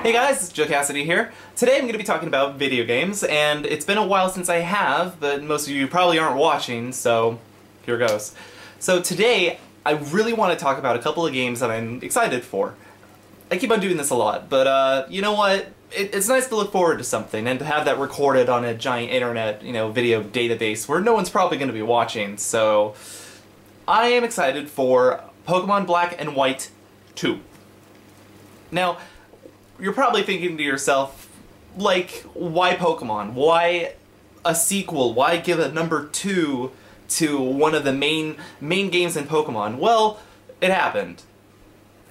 Hey guys, it's Joe Cassidy here. Today I'm going to be talking about video games, and it's been a while since I have, but most of you probably aren't watching, so here goes. So today, I really want to talk about a couple of games that I'm excited for. I keep on doing this a lot, but you know what? It's nice to look forward to something, and to have that recorded on a giant internet, video database where no one's probably going to be watching, so I am excited for Pokemon Black and White 2. Now, you're probably thinking to yourself, like, why Pokemon? Why a sequel? Why give a number 2 to one of the main games in Pokemon? Well, it happened.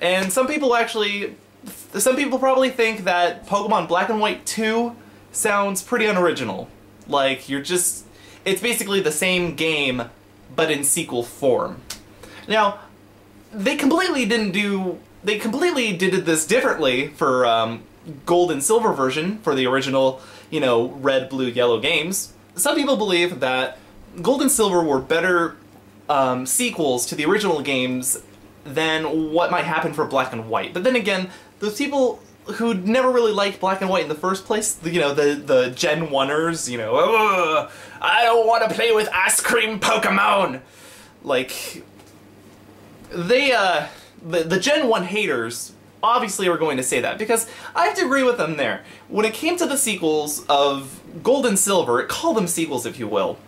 And some people probably think that Pokemon Black and White 2 sounds pretty unoriginal. Like, it's basically the same game, but in sequel form. Now, they completely did this differently for Gold and Silver version, for the original, red, blue, yellow games. Some people believe that Gold and Silver were better sequels to the original games than what might happen for Black and White. But then again, those people who never really liked Black and White in the first place, the Gen 1ers, I don't want to play with ice cream Pokemon! Like, the Gen 1 haters obviously are going to say that, because I have to agree with them there. When it came to the sequels of Gold and Silver, call them sequels if you will,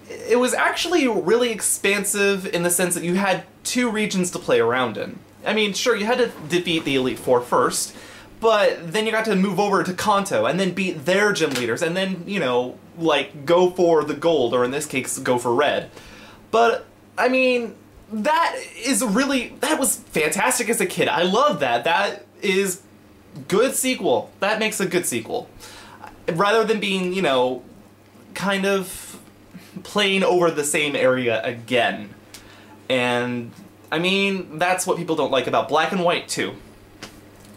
it was actually really expansive in the sense that you had 2 regions to play around in. I mean, sure, you had to defeat the Elite Four first, but then you got to move over to Kanto and then beat their gym leaders and then, like, go for the gold, or in this case, go for red. But, I mean, that was fantastic as a kid. I love that. That is good sequel. That makes a good sequel. Rather than being, kind of playing over the same area again. And, I mean, that's what people don't like about Black and White 2.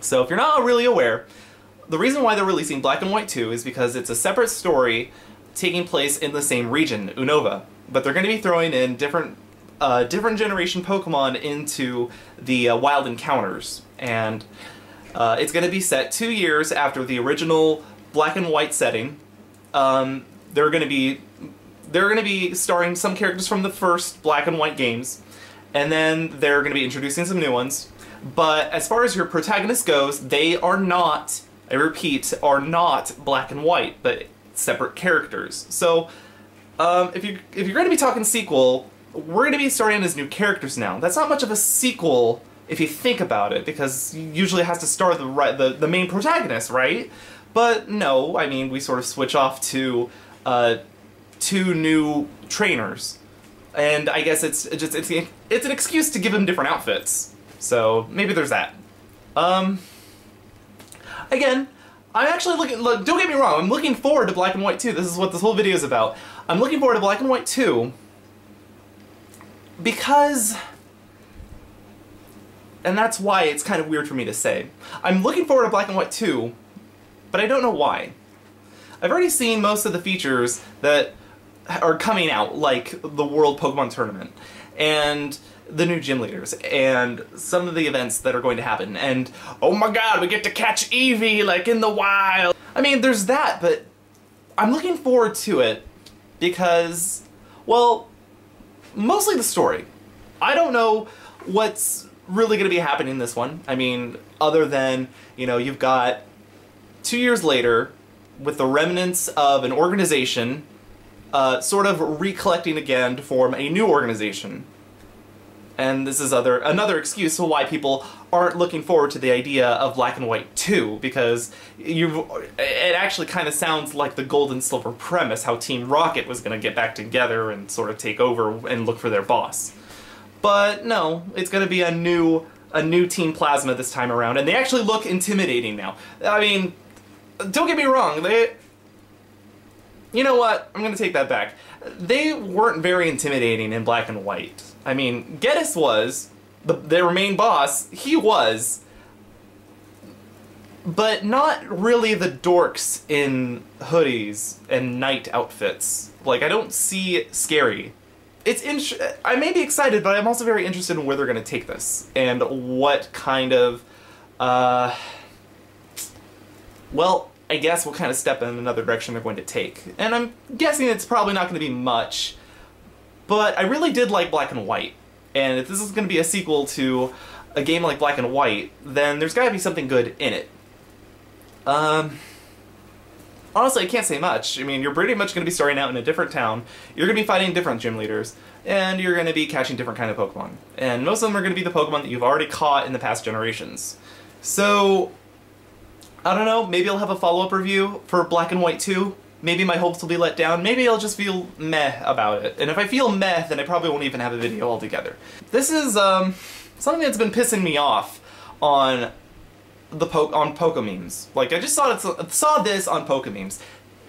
So if you're not really aware, the reason why they're releasing Black and White 2 is because it's a separate story taking place in the same region, Unova. But they're going to be throwing in different generation Pokemon into the Wild Encounters, and it's going to be set 2 years after the original Black and White setting. They're going to be starring some characters from the first Black and White games, and then they're going to be introducing some new ones. But as far as your protagonist goes, they are not, I repeat, are not Black and White, but separate characters. So if you're going to be talking sequel, we're going to be starting as new characters now. That's not much of a sequel if you think about it, because usually it has to star the main protagonist, right? But no, I mean, we sort of switch off to 2 new trainers, and I guess it's an excuse to give them different outfits. So maybe there's that. Again, I'm actually don't get me wrong, I'm looking forward to Black and White 2. This is what this whole video is about. I'm looking forward to Black and White 2 because, and that's why it's kind of weird for me to say, I'm looking forward to Black and White 2, but I don't know why. I've already seen most of the features that are coming out, like the World Pokemon Tournament, and the new gym leaders, and some of the events that are going to happen, and oh my god, we get to catch Eevee, like, in the wild! I mean, there's that, but I'm looking forward to it because, well, mostly the story. I don't know what's really going to be happening in this one. I mean, other than, you've got 2 years later, with the remnants of an organization, sort of recollecting again to form a new organization. And this is another excuse for why people aren't looking forward to the idea of Black and White 2, because it actually kind of sounds like the Gold and Silver premise, how Team Rocket was going to get back together and sort of take over and look for their boss. But no, it's going to be a new Team Plasma this time around, and they actually look intimidating now. I mean, don't get me wrong, you know what? I'm going to take that back. They weren't very intimidating in Black and White. I mean, Geddes was, their main boss, he was, but not really the dorks in hoodies and night outfits. Like, I don't see Scary. I may be excited, but I'm also very interested in where they're going to take this, and what kind of, well, I guess what kind of step in another direction they're going to take. And I'm guessing it's probably not going to be much, but I really did like Black and White. And if this is going to be a sequel to a game like Black and White, then there's got to be something good in it. Honestly, I can't say much. I mean, you're pretty much going to be starting out in a different town, you're going to be fighting different gym leaders, and you're going to be catching different kind of Pokemon. And most of them are going to be the Pokemon that you've already caught in the past generations. So, I don't know, maybe I'll have a follow-up review for Black and White 2. Maybe my hopes will be let down. Maybe I'll just feel meh about it. And if I feel meh, then I probably won't even have a video altogether. This is something that's been pissing me off on Pokememes. Like, I just saw this on Pokememes.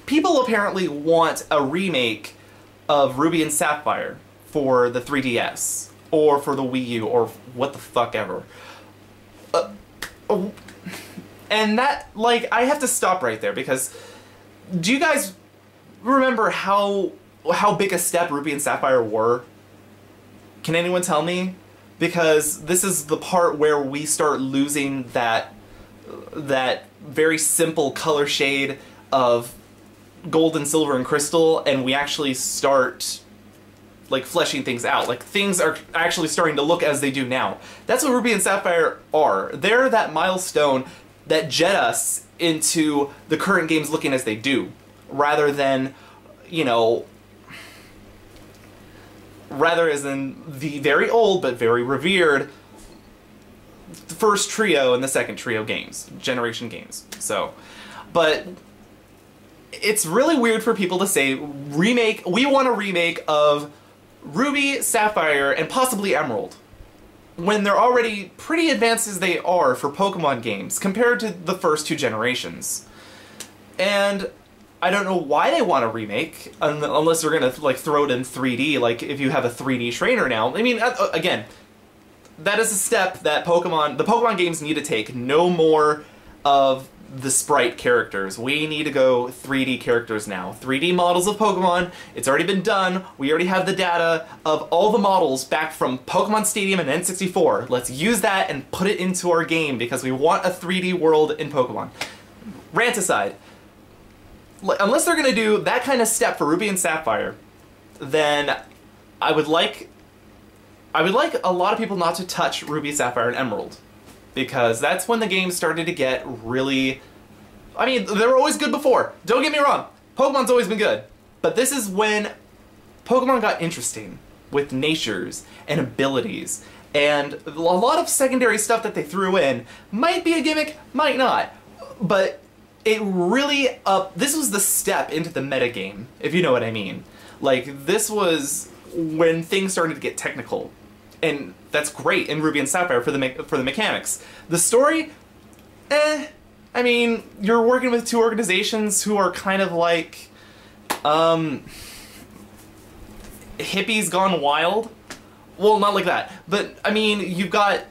People apparently want a remake of Ruby and Sapphire for the 3DS, or for the Wii U, or what the fuck ever. And that, like, I have to stop right there, because do you guys remember how big a step Ruby and Sapphire were? Can anyone tell me? Because this is the part where we start losing that very simple color shade of gold and silver and crystal, and we actually start like fleshing things out. Like, things are actually starting to look as they do now. That's what Ruby and Sapphire are. They're that milestone that jet us into the current games looking as they do, rather than, you know, rather as in the very old but very revered first trio and the second trio games, generation games. So, but it's really weird for people to say remake, we want a remake of Ruby, Sapphire, and possibly Emerald, when they're already pretty advanced as they are for Pokemon games compared to the first two generations. And I don't know why they want a remake, unless they're gonna like throw it in 3D, like if you have a 3D trainer now. I mean, again, that is a step that the Pokemon games need to take. No more of the sprite characters. We need to go 3D characters now. 3D models of Pokemon, it's already been done. We already have the data of all the models back from Pokemon Stadium and N64. Let's use that and put it into our game because we want a 3D world in Pokemon. Rant aside, unless they're gonna do that kind of step for Ruby and Sapphire, then I would like a lot of people not to touch Ruby, Sapphire, and Emerald. Because that's when the game started to get really... I mean, they were always good before. Don't get me wrong. Pokemon's always been good. But this is when Pokemon got interesting with natures and abilities. And a lot of secondary stuff that they threw in might be a gimmick, might not. But it really... this was the step into the metagame, if you know what I mean. Like, this was when things started to get technical. And that's great in Ruby and Sapphire for the mechanics. The story, I mean, you're working with two organizations who are kind of like hippies gone wild. Well, not like that, but I mean, you got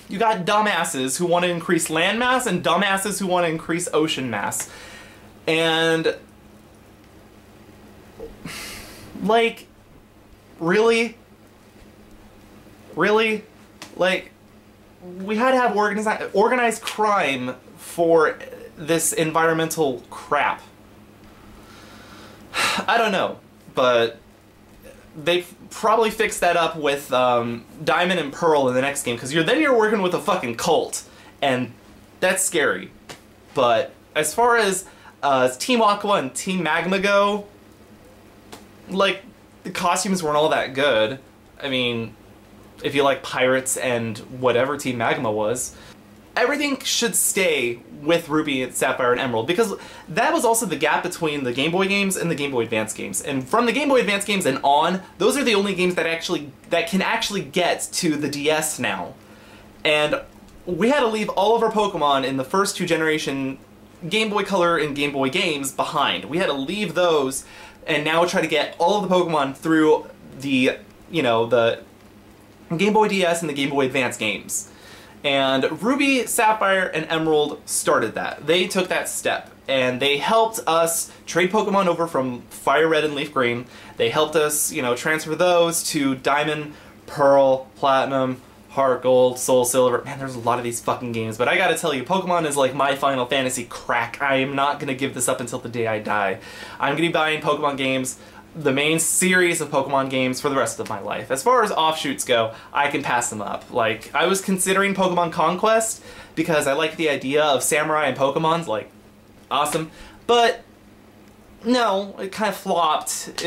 dumbasses who want to increase land mass and dumbasses who want to increase ocean mass, and like, really. Really? Like, we had to have organized crime for this environmental crap. I don't know, but they probably fixed that up with Diamond and Pearl in the next game, because then you're working with a fucking cult, and that's scary. But as far as Team Aqua and Team Magma go, like, the costumes weren't all that good. I mean, if you like pirates and whatever Team Magma was, everything should stay with Ruby and Sapphire and Emerald, because that was also the gap between the Game Boy games and the Game Boy Advance games. And from the Game Boy Advance games and on, those are the only games that can actually get to the DS now. And we had to leave all of our Pokemon in the first two generation Game Boy Color and Game Boy games behind. We had to leave those and now try to get all of the Pokemon through the, you know, the Game Boy DS and the Game Boy Advance games. And Ruby, Sapphire, and Emerald started that. They took that step, and they helped us trade Pokemon over from Fire Red and Leaf Green. They helped us, you know, transfer those to Diamond, Pearl, Platinum, Heart Gold, Soul Silver. Man, there's a lot of these fucking games, but I gotta tell you, Pokemon is like my Final Fantasy crack. I am not gonna give this up until the day I die. I'm gonna be buying Pokemon games, the main series of Pokemon games, for the rest of my life. As far as offshoots go, I can pass them up. Like, I was considering Pokemon Conquest because I like the idea of samurai and Pokemons, like, awesome. But, no, it kind of flopped.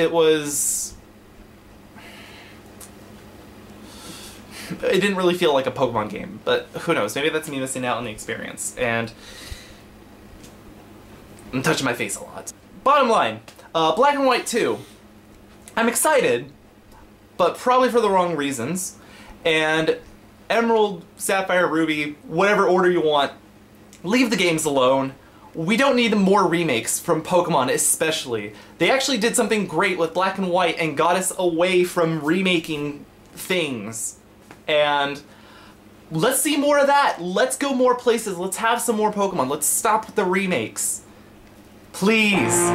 It didn't really feel like a Pokemon game, but who knows, maybe that's me missing out on the experience, and I'm touching my face a lot. Bottom line, Black and White 2. I'm excited, but probably for the wrong reasons, and Emerald, Sapphire, Ruby, whatever order you want, leave the games alone. We don't need more remakes from Pokemon, especially. They actually did something great with Black and White and got us away from remaking things. And let's see more of that. Let's go more places. Let's have some more Pokemon. Let's stop with the remakes. Please.